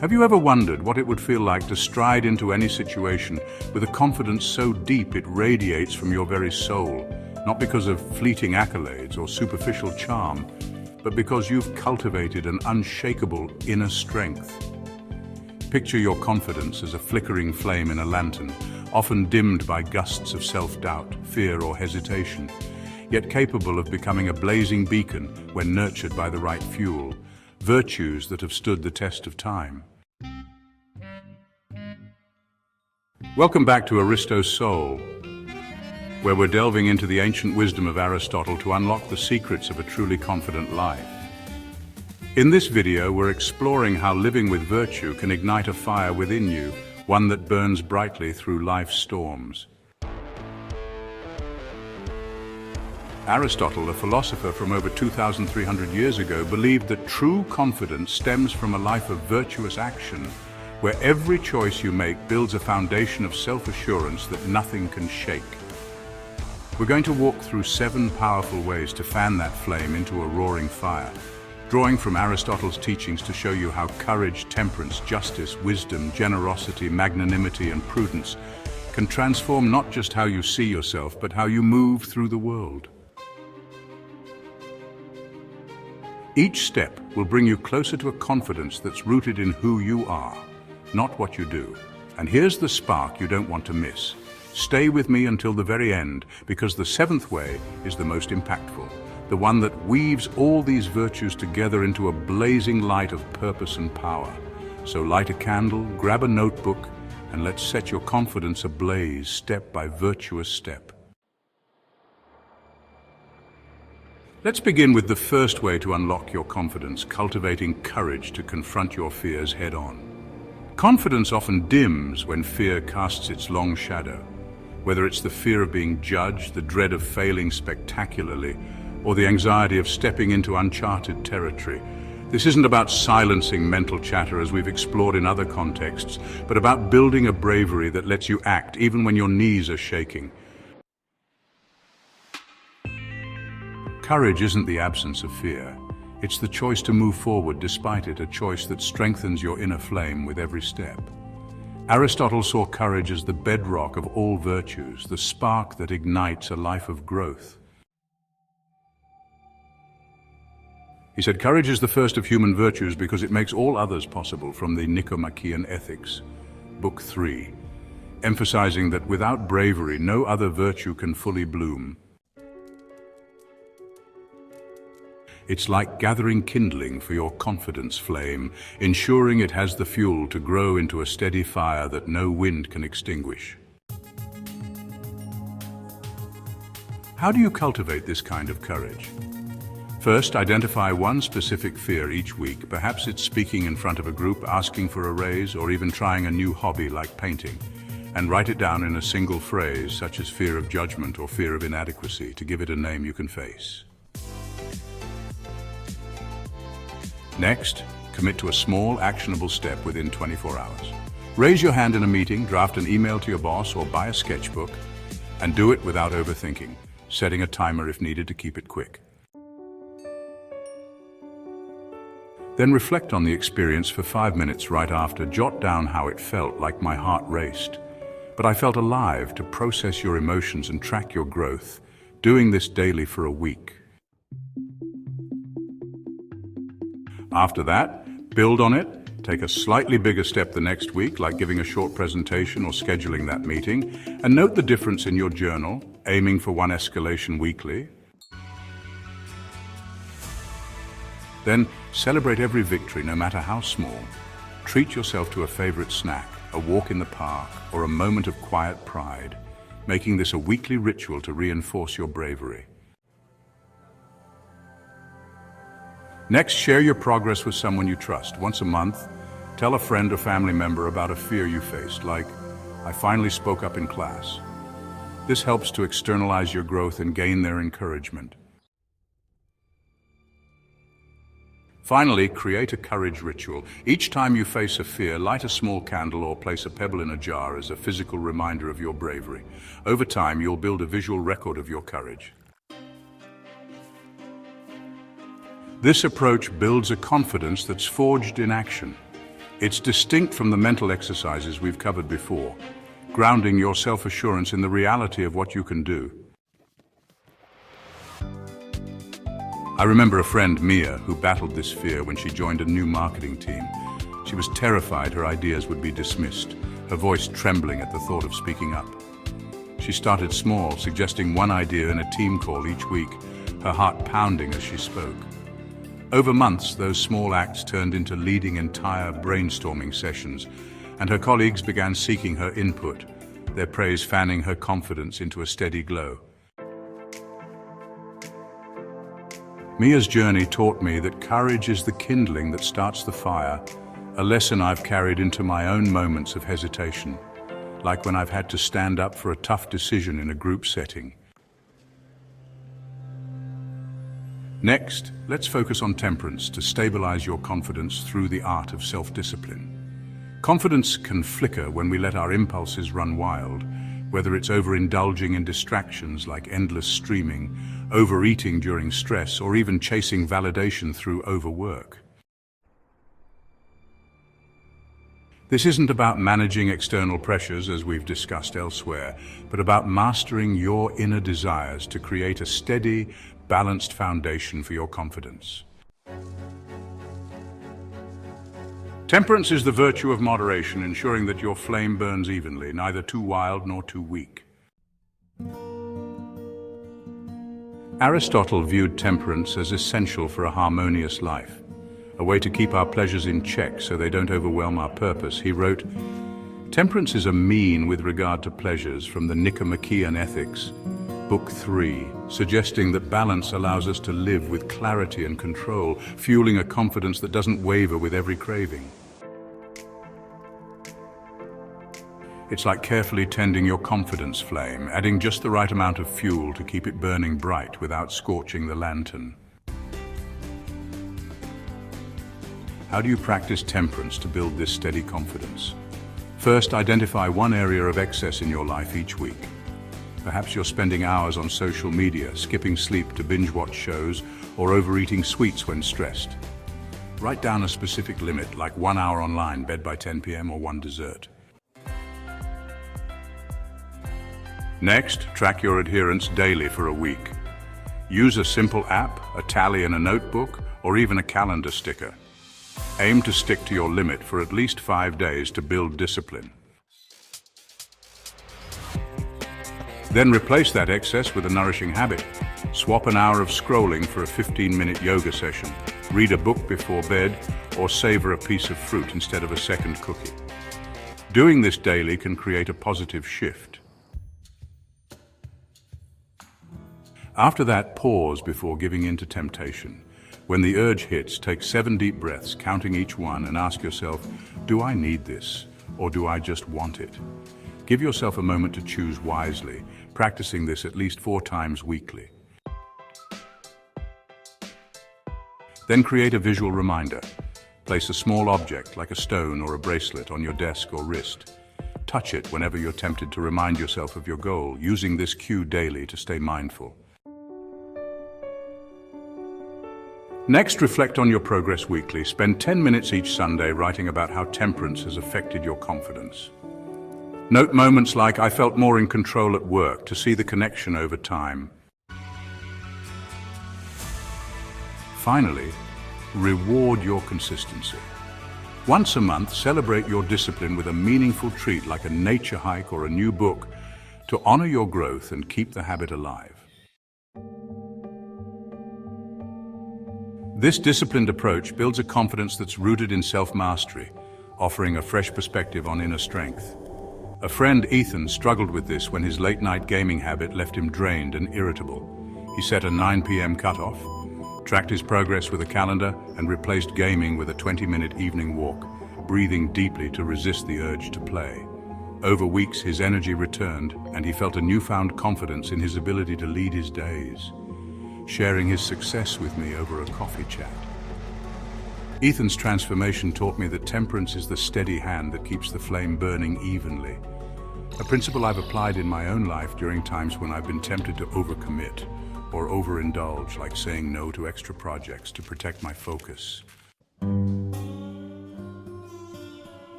Have you ever wondered what it would feel like to stride into any situation with a confidence so deep it radiates from your very soul, not because of fleeting accolades or superficial charm, but because you've cultivated an unshakable inner strength? Picture your confidence as a flickering flame in a lantern, often dimmed by gusts of self-doubt, fear, or hesitation, yet capable of becoming a blazing beacon when nurtured by the right fuel, virtues that have stood the test of time. Welcome back to Aristo Soul, where we're delving into the ancient wisdom of Aristotle to unlock the secrets of a truly confident life. In this video, we're exploring how living with virtue can ignite a fire within you, one that burns brightly through life's storms. Aristotle, a philosopher from over 2,300 years ago, believed that true confidence stems from a life of virtuous action, where every choice you make builds a foundation of self-assurance that nothing can shake. We're going to walk through 7 powerful ways to fan that flame into a roaring fire, drawing from Aristotle's teachings to show you how courage, temperance, justice, wisdom, generosity, magnanimity, and prudence can transform not just how you see yourself, but how you move through the world. Each step will bring you closer to a confidence that's rooted in who you are, not what you do. And here's the spark you don't want to miss. Stay with me until the very end, because the 7th way is the most impactful, the one that weaves all these virtues together into a blazing light of purpose and power. So light a candle, grab a notebook, and let's set your confidence ablaze step by virtuous step. Let's begin with the first way to unlock your confidence, cultivating courage to confront your fears head-on. Confidence often dims when fear casts its long shadow, whether it's the fear of being judged, the dread of failing spectacularly, or the anxiety of stepping into uncharted territory. This isn't about silencing mental chatter as we've explored in other contexts, but about building a bravery that lets you act even when your knees are shaking. Courage isn't the absence of fear. It's the choice to move forward despite it, a choice that strengthens your inner flame with every step. Aristotle saw courage as the bedrock of all virtues, the spark that ignites a life of growth. He said, courage is the first of human virtues because it makes all others possible, from the Nicomachean Ethics, Book 3, emphasizing that without bravery, no other virtue can fully bloom. It's like gathering kindling for your confidence flame, ensuring it has the fuel to grow into a steady fire that no wind can extinguish. How do you cultivate this kind of courage? First, identify one specific fear each week. Perhaps it's speaking in front of a group, asking for a raise, or even trying a new hobby like painting. And write it down in a single phrase, such as fear of judgment or fear of inadequacy, to give it a name you can face. Next, commit to a small, actionable step within 24 hours. Raise your hand in a meeting, draft an email to your boss, or buy a sketchbook, and do it without overthinking, setting a timer if needed to keep it quick. Then reflect on the experience for 5 minutes right after. Jot down how it felt, like my heart raced, but I felt alive, to process your emotions and track your growth, doing this daily for a week. After that, build on it, take a slightly bigger step the next week, like giving a short presentation or scheduling that meeting, and note the difference in your journal, aiming for 1 escalation weekly. Then, celebrate every victory, no matter how small. Treat yourself to a favorite snack, a walk in the park, or a moment of quiet pride, making this a weekly ritual to reinforce your bravery. Next, share your progress with someone you trust. Once a month, tell a friend or family member about a fear you faced, like, I finally spoke up in class. This helps to externalize your growth and gain their encouragement. Finally, create a courage ritual. Each time you face a fear, light a small candle or place a pebble in a jar as a physical reminder of your bravery. Over time, you'll build a visual record of your courage. This approach builds a confidence that's forged in action, It's distinct from the mental exercises we've covered before, grounding your self-assurance in the reality of what you can do. I remember a friend, Mia, who battled this fear when she joined a new marketing team. She was terrified her ideas would be dismissed, her voice trembling at the thought of speaking up. She started small, suggesting one idea in a team call each week, her heart pounding as she spoke. Over months, those small acts turned into leading entire brainstorming sessions, and her colleagues began seeking her input, their praise fanning her confidence into a steady glow. Mia's journey taught me that courage is the kindling that starts the fire, a lesson I've carried into my own moments of hesitation, like when I've had to stand up for a tough decision in a group setting. Next, let's focus on temperance to stabilize your confidence through the art of self-discipline. Confidence can flicker when we let our impulses run wild, whether it's overindulging in distractions like endless streaming, overeating during stress, or even chasing validation through overwork. This isn't about managing external pressures, as we've discussed elsewhere, but about mastering your inner desires to create a steady, balanced foundation for your confidence. Temperance is the virtue of moderation, ensuring that your flame burns evenly, neither too wild nor too weak. Aristotle viewed temperance as essential for a harmonious life, a way to keep our pleasures in check so they don't overwhelm our purpose. He wrote, "Temperance is a mean with regard to pleasures," from the Nicomachean Ethics, Book 3, suggesting that balance allows us to live with clarity and control, fueling a confidence that doesn't waver with every craving. It's like carefully tending your confidence flame, adding just the right amount of fuel to keep it burning bright without scorching the lantern. How do you practice temperance to build this steady confidence? First, identify one area of excess in your life each week. Perhaps you're spending hours on social media, skipping sleep to binge-watch shows, or overeating sweets when stressed. Write down a specific limit, like 1 hour online, bed by 10 p.m., or one dessert. Next, track your adherence daily for a week. Use a simple app, a tally in a notebook, or even a calendar sticker. Aim to stick to your limit for at least 5 days to build discipline. Then replace that excess with a nourishing habit. Swap an hour of scrolling for a 15-minute yoga session, read a book before bed, or savor a piece of fruit instead of a second cookie. Doing this daily can create a positive shift. After that, pause before giving in to temptation. When the urge hits, take 7 deep breaths, counting each one, and ask yourself, do I need this, or do I just want it? Give yourself a moment to choose wisely, practicing this at least 4 times weekly. Then create a visual reminder. Place a small object, like a stone or a bracelet, on your desk or wrist. Touch it whenever you're tempted to remind yourself of your goal, using this cue daily to stay mindful. Next, reflect on your progress weekly. Spend 10 minutes each Sunday writing about how temperance has affected your confidence. Note moments like, I felt more in control at work, to see the connection over time. Finally, reward your consistency. Once a month, celebrate your discipline with a meaningful treat like a nature hike or a new book to honor your growth and keep the habit alive. This disciplined approach builds a confidence that's rooted in self-mastery, offering a fresh perspective on inner strength. A friend, Ethan, struggled with this when his late-night gaming habit left him drained and irritable. He set a 9 p.m. cutoff, tracked his progress with a calendar, and replaced gaming with a 20-minute evening walk, breathing deeply to resist the urge to play. Over weeks, his energy returned, and he felt a newfound confidence in his ability to lead his days, sharing his success with me over a coffee chat. Ethan's transformation taught me that temperance is the steady hand that keeps the flame burning evenly, a principle I've applied in my own life during times when I've been tempted to overcommit or overindulge, like saying no to extra projects to protect my focus.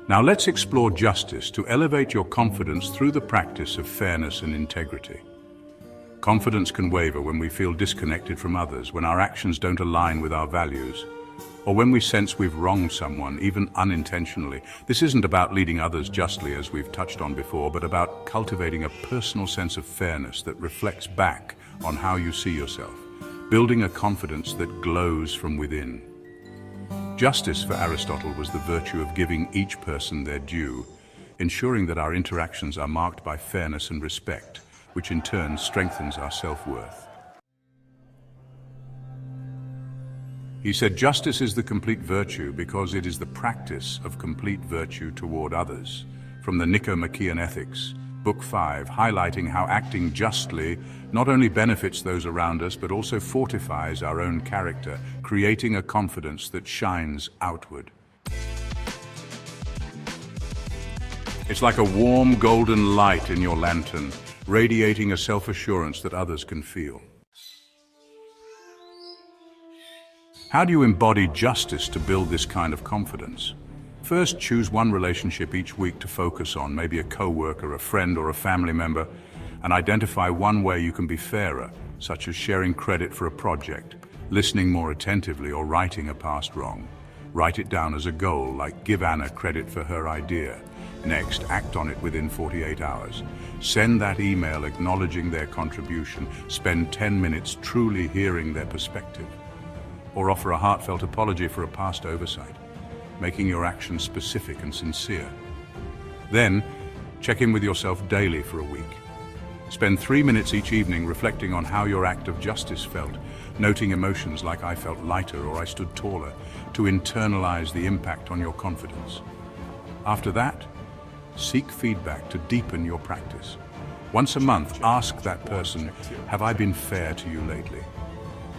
Now let's explore justice to elevate your confidence through the practice of fairness and integrity. Confidence can waver when we feel disconnected from others, when our actions don't align with our values, or when we sense we've wronged someone, even unintentionally. This isn't about leading others justly, as we've touched on before, but about cultivating a personal sense of fairness that reflects back on how you see yourself, building a confidence that glows from within. Justice for Aristotle was the virtue of giving each person their due, ensuring that our interactions are marked by fairness and respect, which in turn strengthens our self-worth. He said, justice is the complete virtue because it is the practice of complete virtue toward others. From the Nicomachean Ethics, Book 5, highlighting how acting justly not only benefits those around us, but also fortifies our own character, creating a confidence that shines outward. It's like a warm golden light in your lantern, radiating a self-assurance that others can feel. How do you embody justice to build this kind of confidence? First, choose one relationship each week to focus on, maybe a coworker, a friend, or a family member, and identify one way you can be fairer, such as sharing credit for a project, listening more attentively, or righting a past wrong. Write it down as a goal, like give Anna credit for her idea. Next, act on it within 48 hours. Send that email acknowledging their contribution. Spend 10 minutes truly hearing their perspective. Or offer a heartfelt apology for a past oversight, making your actions specific and sincere. Then, check in with yourself daily for a week. Spend 3 minutes each evening reflecting on how your act of justice felt, noting emotions like I felt lighter or I stood taller, to internalize the impact on your confidence. After that, seek feedback to deepen your practice. Once a month, ask that person, have I been fair to you lately?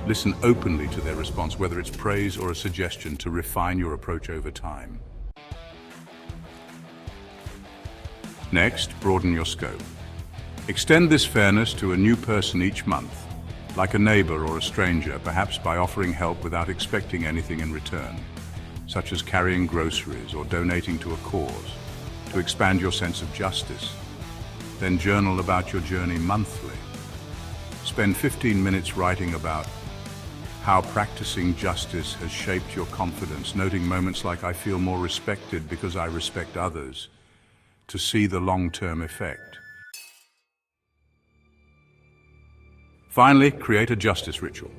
Listen openly to their response, whether it's praise or a suggestion, to refine your approach over time. Next, broaden your scope. Extend this fairness to a new person each month, like a neighbor or a stranger, perhaps by offering help without expecting anything in return, such as carrying groceries or donating to a cause, to expand your sense of justice. Then journal about your journey monthly. Spend 15 minutes writing about how practicing justice has shaped your confidence, noting moments like I feel more respected because I respect others, to see the long-term effect. Finally, create a justice ritual.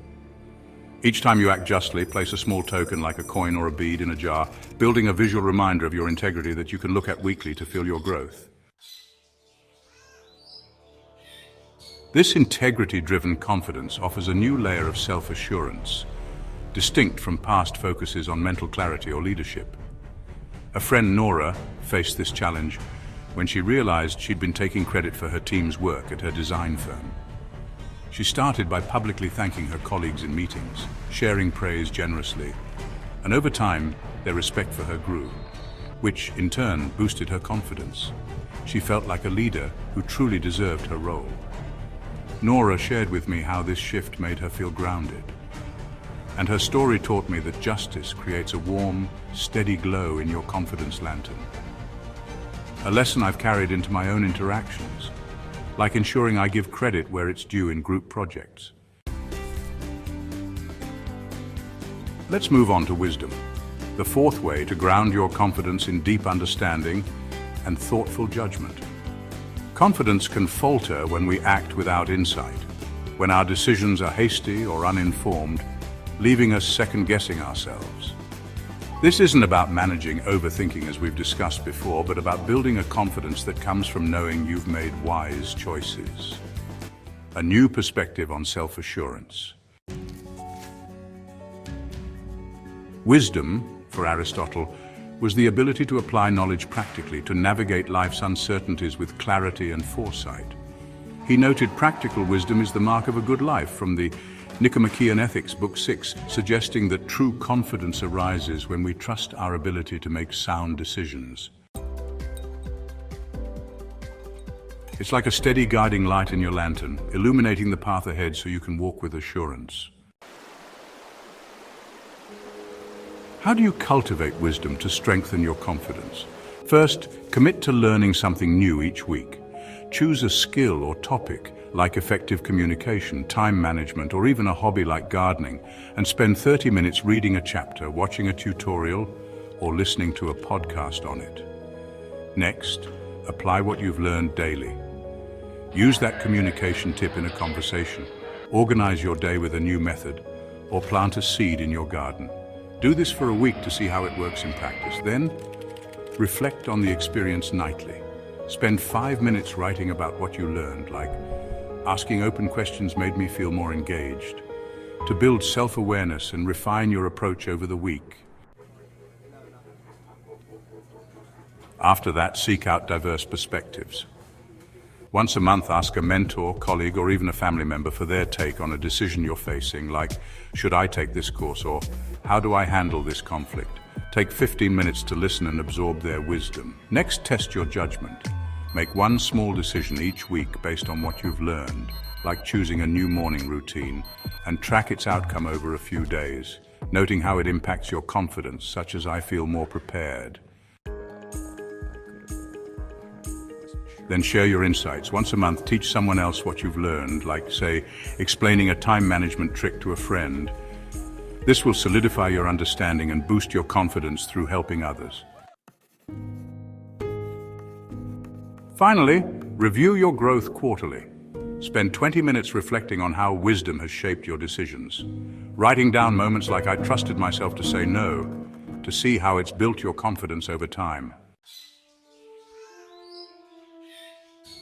Each time you act justly, place a small token like a coin or a bead in a jar, building a visual reminder of your integrity that you can look at weekly to feel your growth. This integrity-driven confidence offers a new layer of self-assurance, distinct from past focuses on mental clarity or leadership. A friend, Nora, faced this challenge when she realized she'd been taking credit for her team's work at her design firm. She started by publicly thanking her colleagues in meetings, sharing praise generously, and over time, their respect for her grew, which in turn boosted her confidence. She felt like a leader who truly deserved her role. Nora shared with me how this shift made her feel grounded. And her story taught me that justice creates a warm, steady glow in your confidence lantern. A lesson I've carried into my own interactions, like ensuring I give credit where it's due in group projects. Let's move on to wisdom, the fourth way to ground your confidence in deep understanding and thoughtful judgment. Confidence can falter when we act without insight, when our decisions are hasty or uninformed, leaving us second-guessing ourselves. This isn't about managing overthinking, as we've discussed before, but about building a confidence that comes from knowing you've made wise choices. A new perspective on self-assurance. Wisdom, for Aristotle, was the ability to apply knowledge practically, to navigate life's uncertainties with clarity and foresight. He noted practical wisdom is the mark of a good life, from the Nicomachean Ethics, Book 6, suggesting that true confidence arises when we trust our ability to make sound decisions. It's like a steady guiding light in your lantern, illuminating the path ahead so you can walk with assurance. How do you cultivate wisdom to strengthen your confidence? First, commit to learning something new each week. Choose a skill or topic like effective communication, time management, or even a hobby like gardening, and spend 30 minutes reading a chapter, watching a tutorial, or listening to a podcast on it. Next, apply what you've learned daily. Use that communication tip in a conversation, organize your day with a new method, or plant a seed in your garden. Do this for a week to see how it works in practice. Then, reflect on the experience nightly. Spend 5 minutes writing about what you learned, like asking open questions made me feel more engaged. To build self-awareness and refine your approach over the week. After that, seek out diverse perspectives. Once a month, ask a mentor, colleague, or even a family member for their take on a decision you're facing, like, should I take this course, or how do I handle this conflict? Take 15 minutes to listen and absorb their wisdom. Next, test your judgment. Make one small decision each week based on what you've learned, like choosing a new morning routine, and track its outcome over a few days, noting how it impacts your confidence, such as I feel more prepared. Then share your insights. Once a month, teach someone else what you've learned, like, say, explaining a time management trick to a friend. This will solidify your understanding and boost your confidence through helping others. Finally, review your growth quarterly. Spend 20 minutes reflecting on how wisdom has shaped your decisions. Writing down moments like I trusted myself to say no, to see how it's built your confidence over time.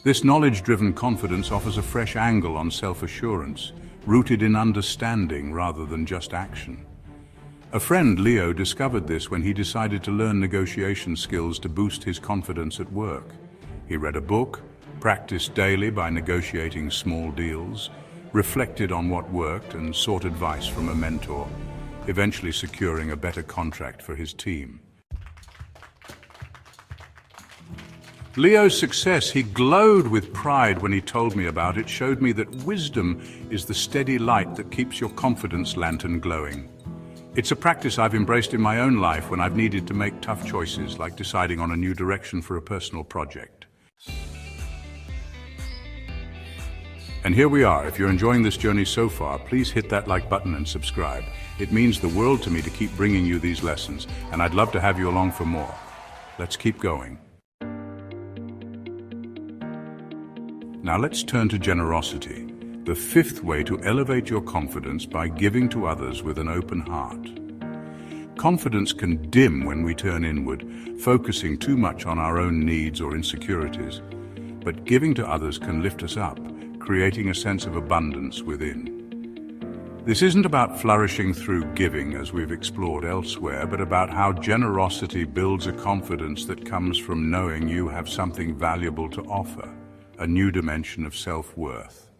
This knowledge-driven confidence offers a fresh angle on self-assurance, rooted in understanding rather than just action. A friend, Leo, discovered this when he decided to learn negotiation skills to boost his confidence at work. He read a book, practiced daily by negotiating small deals, reflected on what worked, and sought advice from a mentor, eventually securing a better contract for his team. Leo's success, he glowed with pride when he told me about it, showed me that wisdom is the steady light that keeps your confidence lantern glowing. It's a practice I've embraced in my own life when I've needed to make tough choices, like deciding on a new direction for a personal project. And here we are. If you're enjoying this journey so far, please hit that like button and subscribe. It means the world to me to keep bringing you these lessons, and I'd love to have you along for more. Let's keep going. Now let's turn to generosity, the fifth way to elevate your confidence by giving to others with an open heart. Confidence can dim when we turn inward, focusing too much on our own needs or insecurities. But giving to others can lift us up, creating a sense of abundance within. This isn't about flourishing through giving, as we've explored elsewhere, but about how generosity builds a confidence that comes from knowing you have something valuable to offer. A new dimension of self-worth.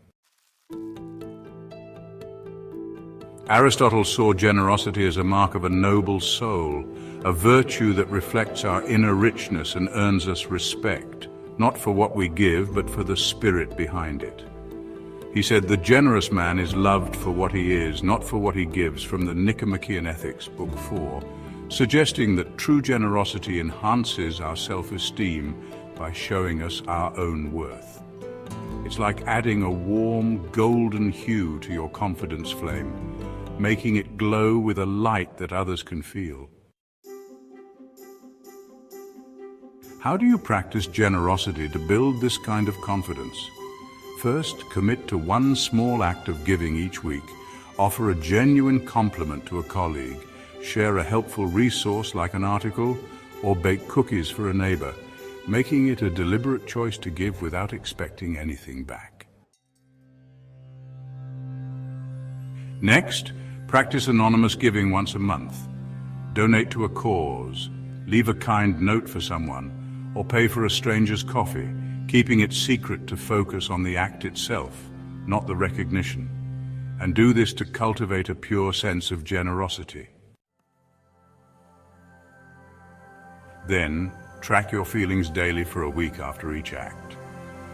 Aristotle saw generosity as a mark of a noble soul, a virtue that reflects our inner richness and earns us respect, not for what we give, but for the spirit behind it. He said, "The generous man is loved for what he is, not for what he gives," from the Nicomachean Ethics, Book 4, suggesting that true generosity enhances our self-esteem by showing us our own worth. It's like adding a warm, golden hue to your confidence flame, making it glow with a light that others can feel. How do you practice generosity to build this kind of confidence? First, commit to one small act of giving each week. Offer a genuine compliment to a colleague, share a helpful resource like an article, or bake cookies for a neighbor, making it a deliberate choice to give without expecting anything back. Next, practice anonymous giving once a month. Donate to a cause, leave a kind note for someone, or pay for a stranger's coffee, keeping it secret to focus on the act itself, not the recognition. And do this to cultivate a pure sense of generosity. Then, track your feelings daily for a week after each act.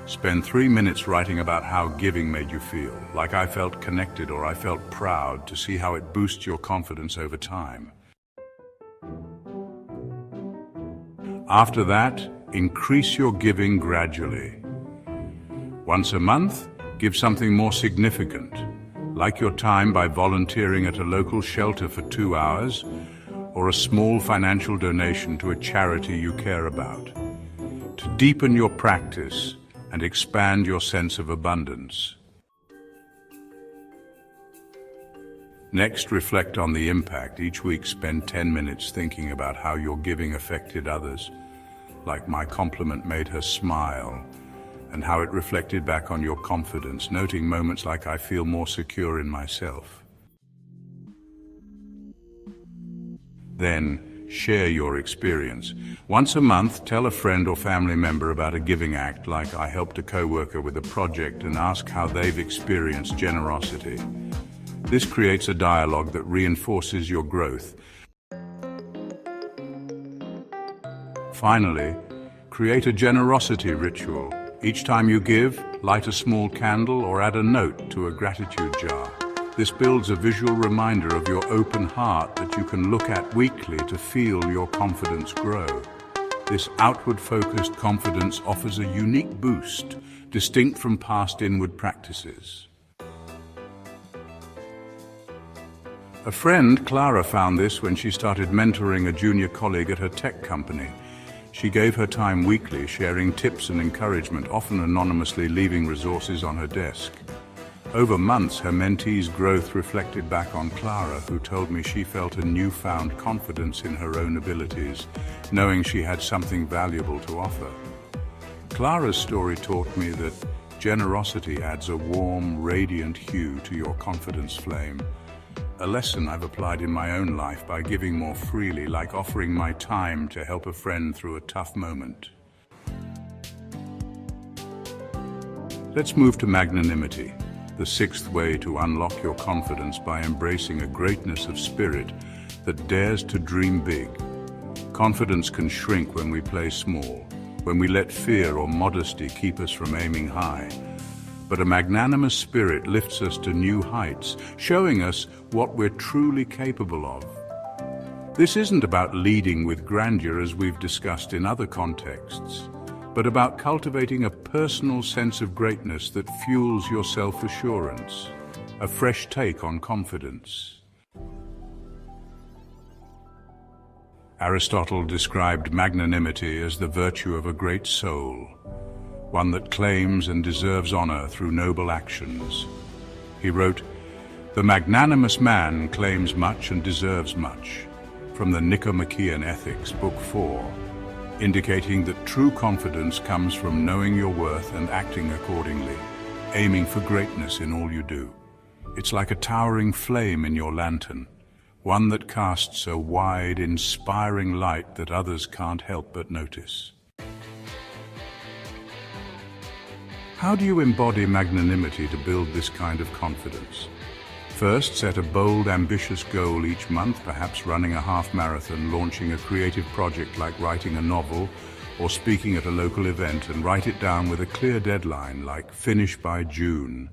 Spend 3 minutes writing about how giving made you feel, like I felt connected or I felt proud, to see how it boosts your confidence over time. After that, increase your giving gradually. Once a month, give something more significant, like your time by volunteering at a local shelter for 2 hours, or a small financial donation to a charity you care about, to deepen your practice and expand your sense of abundance. Next, reflect on the impact. Each week, spend 10 minutes thinking about how your giving affected others, like my compliment made her smile, and how it reflected back on your confidence, noting moments like I feel more secure in myself. Then, share your experience. Once a month, tell a friend or family member about a giving act, like I helped a coworker with a project, and ask how they've experienced generosity. This creates a dialogue that reinforces your growth. Finally, create a generosity ritual. Each time you give, light a small candle or add a note to a gratitude jar. This builds a visual reminder of your open heart that you can look at weekly to feel your confidence grow. This outward-focused confidence offers a unique boost, distinct from past inward practices. A friend, Clara, found this when she started mentoring a junior colleague at her tech company. She gave her time weekly, sharing tips and encouragement, often anonymously leaving resources on her desk. Over months, her mentee's growth reflected back on Clara, who told me she felt a newfound confidence in her own abilities, knowing she had something valuable to offer. Clara's story taught me that generosity adds a warm, radiant hue to your confidence flame. A lesson I've applied in my own life by giving more freely, like offering my time to help a friend through a tough moment. Let's move to magnanimity, the sixth way to unlock your confidence by embracing a greatness of spirit that dares to dream big. Confidence can shrink when we play small, when we let fear or modesty keep us from aiming high. But a magnanimous spirit lifts us to new heights, showing us what we're truly capable of. This isn't about leading with grandeur, as we've discussed in other contexts, but about cultivating a personal sense of greatness that fuels your self-assurance, a fresh take on confidence. Aristotle described magnanimity as the virtue of a great soul, one that claims and deserves honor through noble actions. He wrote, "The magnanimous man claims much and deserves much," from the Nicomachean Ethics, Book 4, indicating that true confidence comes from knowing your worth and acting accordingly, aiming for greatness in all you do. It's like a towering flame in your lantern, one that casts a wide, inspiring light that others can't help but notice. How do you embody magnanimity to build this kind of confidence? First, set a bold, ambitious goal each month, perhaps running a half marathon, launching a creative project like writing a novel or speaking at a local event, and write it down with a clear deadline, like finish by June.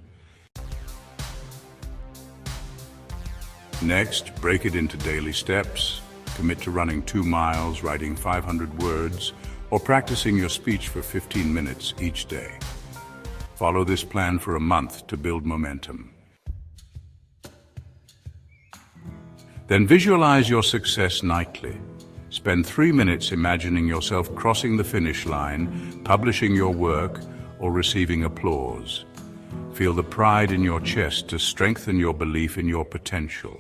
Next, break it into daily steps. Commit to running 2 miles, writing 500 words, or practicing your speech for 15 minutes each day. Follow this plan for a month to build momentum. Then visualize your success nightly. Spend 3 minutes imagining yourself crossing the finish line, publishing your work, or receiving applause. Feel the pride in your chest to strengthen your belief in your potential.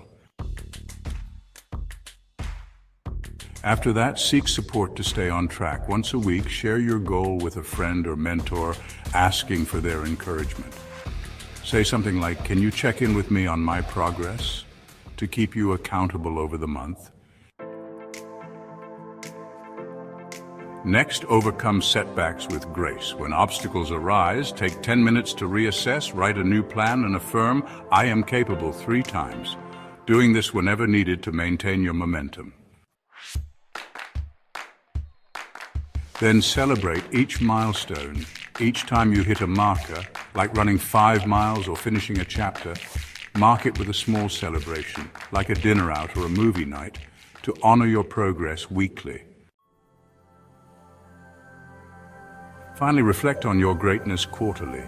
After that, seek support to stay on track. Once a week, share your goal with a friend or mentor, asking for their encouragement. Say something like, "Can you check in with me on my progress?" to keep you accountable over the month. Next, overcome setbacks with grace. When obstacles arise, take 10 minutes to reassess, write a new plan, and affirm, "I am capable," 3 times. Doing this whenever needed to maintain your momentum. Then celebrate each milestone. Each time you hit a marker, like running 5 miles or finishing a chapter, mark it with a small celebration, like a dinner out or a movie night, to honor your progress weekly. Finally, reflect on your greatness quarterly.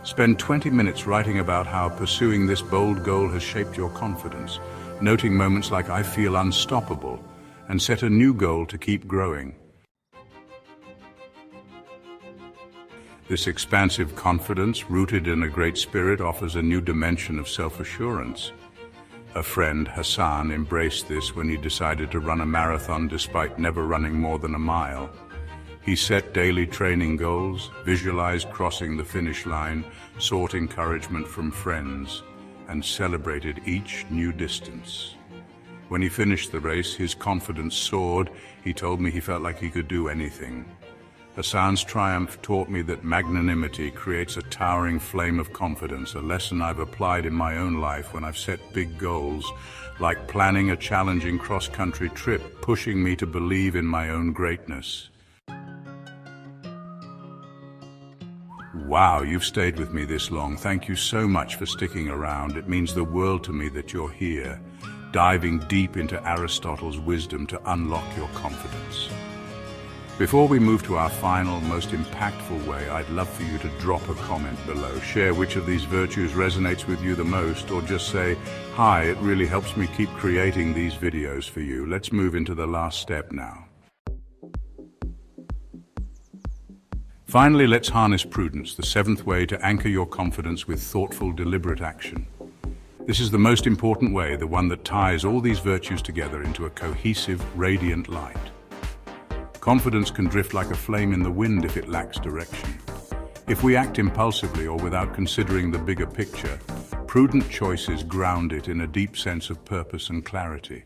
Spend 20 minutes writing about how pursuing this bold goal has shaped your confidence, noting moments like "I feel unstoppable," and set a new goal to keep growing. This expansive confidence, rooted in a great spirit, offers a new dimension of self-assurance. A friend, Hassan, embraced this when he decided to run a marathon despite never running more than a mile. He set daily training goals, visualized crossing the finish line, sought encouragement from friends, and celebrated each new distance. When he finished the race, his confidence soared. He told me he felt like he could do anything. Hassan's triumph taught me that magnanimity creates a towering flame of confidence, a lesson I've applied in my own life when I've set big goals, like planning a challenging cross-country trip, pushing me to believe in my own greatness. Wow, you've stayed with me this long. Thank you so much for sticking around. It means the world to me that you're here, diving deep into Aristotle's wisdom to unlock your confidence. Before we move to our final, most impactful way, I'd love for you to drop a comment below. Share which of these virtues resonates with you the most, or just say, "Hi, it really helps me keep creating these videos for you." Let's move into the last step now. Finally, let's harness prudence, the seventh way to anchor your confidence with thoughtful, deliberate action. This is the most important way, the one that ties all these virtues together into a cohesive, radiant light. Confidence can drift like a flame in the wind if it lacks direction. If we act impulsively or without considering the bigger picture, prudent choices ground it in a deep sense of purpose and clarity.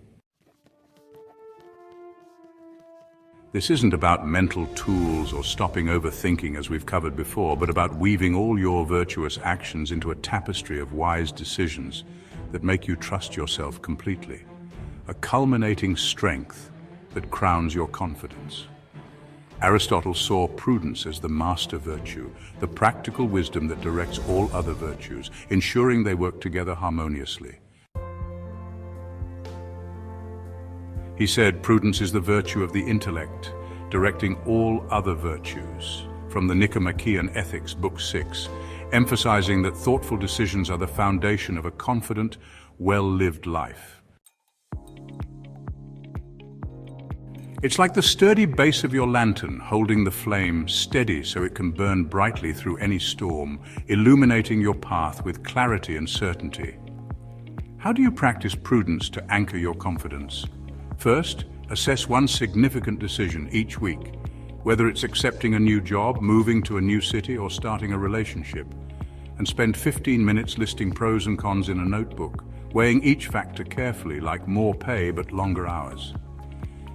This isn't about mental tools or stopping overthinking as we've covered before, but about weaving all your virtuous actions into a tapestry of wise decisions that make you trust yourself completely. A culminating strength that crowns your confidence. Aristotle saw prudence as the master virtue, the practical wisdom that directs all other virtues, ensuring they work together harmoniously. He said, "Prudence is the virtue of the intellect, directing all other virtues," from the Nicomachean Ethics, Book 6, emphasizing that thoughtful decisions are the foundation of a confident, well-lived life. It's like the sturdy base of your lantern, holding the flame steady so it can burn brightly through any storm, illuminating your path with clarity and certainty. How do you practice prudence to anchor your confidence? First, assess one significant decision each week, whether it's accepting a new job, moving to a new city, or starting a relationship, and spend 15 minutes listing pros and cons in a notebook, weighing each factor carefully, like more pay but longer hours.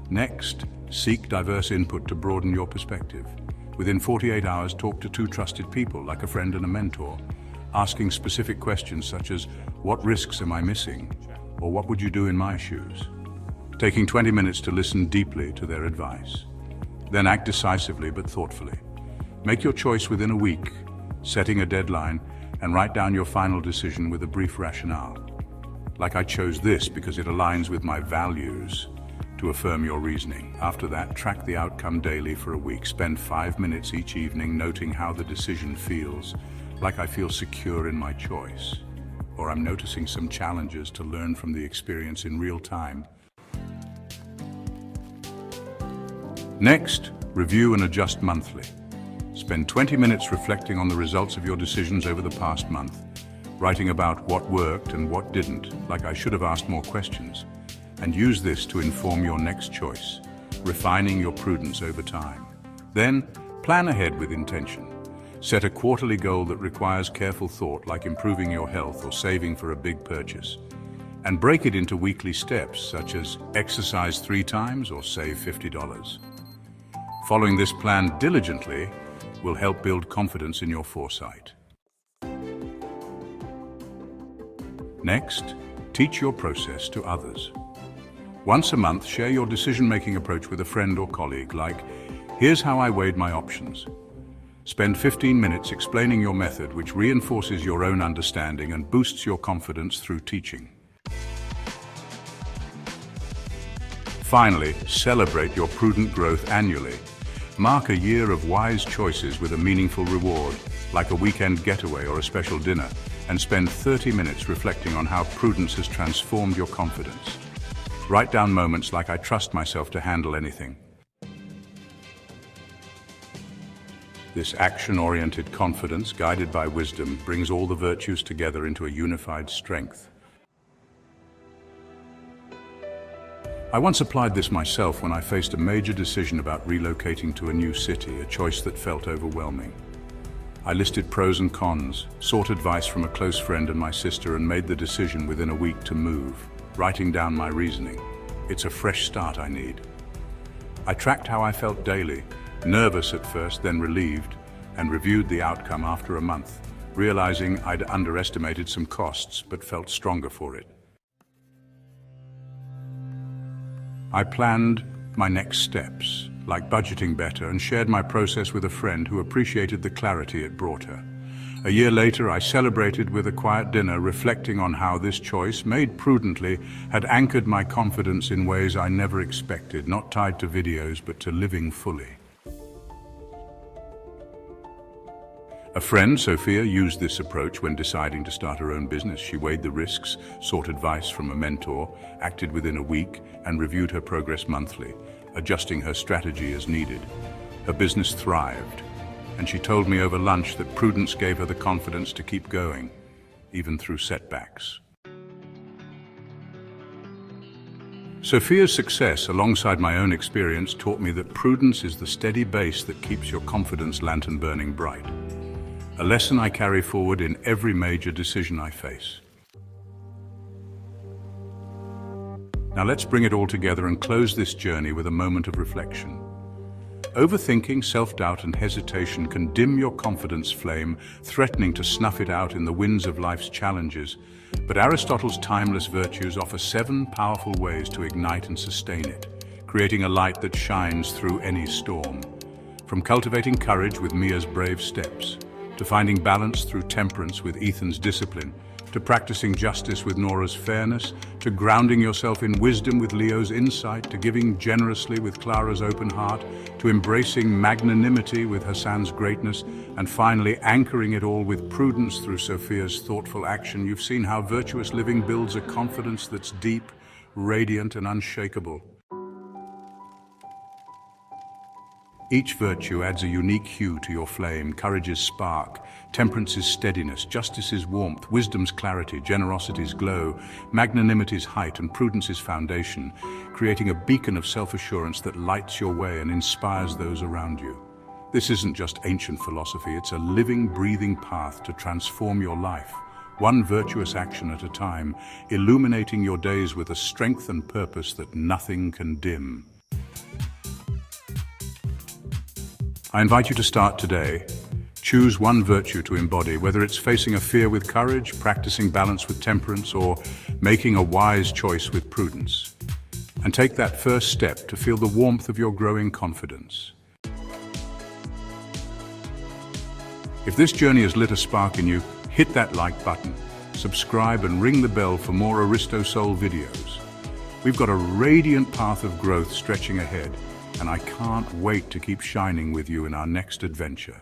Next, seek diverse input to broaden your perspective. Within 48 hours, talk to two trusted people, like a friend and a mentor, asking specific questions such as, "What risks am I missing?" or "What would you do in my shoes?" Taking 20 minutes to listen deeply to their advice. Then act decisively but thoughtfully. Make your choice within a week, setting a deadline, and write down your final decision with a brief rationale. Like, "I chose this because it aligns with my values," to affirm your reasoning. After that, track the outcome daily for a week. Spend 5 minutes each evening noting how the decision feels, like "I feel secure in my choice," or "I'm noticing some challenges," to learn from the experience in real time. Next, review and adjust monthly. Spend 20 minutes reflecting on the results of your decisions over the past month, writing about what worked and what didn't, like "I should have asked more questions," and use this to inform your next choice, refining your prudence over time. Then, plan ahead with intention. Set a quarterly goal that requires careful thought, like improving your health or saving for a big purchase, and break it into weekly steps, such as exercise 3 times or save $50. Following this plan diligently will help build confidence in your foresight. Next, teach your process to others. Once a month, share your decision-making approach with a friend or colleague, like, "Here's how I weighed my options." Spend 15 minutes explaining your method, which reinforces your own understanding and boosts your confidence through teaching. Finally, celebrate your prudent growth annually. Mark a year of wise choices with a meaningful reward, like a weekend getaway or a special dinner, and spend 30 minutes reflecting on how prudence has transformed your confidence. Write down moments like "I trust myself to handle anything." This action-oriented confidence, guided by wisdom, brings all the virtues together into a unified strength. I once applied this myself when I faced a major decision about relocating to a new city, a choice that felt overwhelming. I listed pros and cons, sought advice from a close friend and my sister, and made the decision within a week to move, writing down my reasoning. It's a fresh start I need. I tracked how I felt daily, nervous at first, then relieved, and reviewed the outcome after a month, realizing I'd underestimated some costs but felt stronger for it. I planned my next steps, like budgeting better, and shared my process with a friend who appreciated the clarity it brought her. A year later, I celebrated with a quiet dinner, reflecting on how this choice, made prudently, had anchored my confidence in ways I never expected, not tied to videos, but to living fully. A friend, Sophia, used this approach when deciding to start her own business. She weighed the risks, sought advice from a mentor, acted within a week, and reviewed her progress monthly, adjusting her strategy as needed. Her business thrived, and she told me over lunch that prudence gave her the confidence to keep going, even through setbacks. Sophia's success, alongside my own experience, taught me that prudence is the steady base that keeps your confidence lantern burning bright. A lesson I carry forward in every major decision I face. Now let's bring it all together and close this journey with a moment of reflection. Overthinking, self-doubt, and hesitation can dim your confidence flame, threatening to snuff it out in the winds of life's challenges. But Aristotle's timeless virtues offer 7 powerful ways to ignite and sustain it, creating a light that shines through any storm. From cultivating courage with Mia's brave steps, to finding balance through temperance with Ethan's discipline, to practicing justice with Nora's fairness, to grounding yourself in wisdom with Leo's insight, to giving generously with Clara's open heart, to embracing magnanimity with Hassan's greatness, and finally anchoring it all with prudence through Sophia's thoughtful action. You've seen how virtuous living builds a confidence that's deep, radiant, and unshakable. Each virtue adds a unique hue to your flame: courage's spark, temperance's steadiness, justice's warmth, wisdom's clarity, generosity's glow, magnanimity's height, and prudence's foundation, creating a beacon of self-assurance that lights your way and inspires those around you. This isn't just ancient philosophy, it's a living, breathing path to transform your life, one virtuous action at a time, illuminating your days with a strength and purpose that nothing can dim. I invite you to start today. Choose one virtue to embody, whether it's facing a fear with courage, practicing balance with temperance, or making a wise choice with prudence. And take that first step to feel the warmth of your growing confidence. If this journey has lit a spark in you, hit that like button, subscribe, and ring the bell for more Aristo Soul videos. We've got a radiant path of growth stretching ahead, and I can't wait to keep shining with you in our next adventure.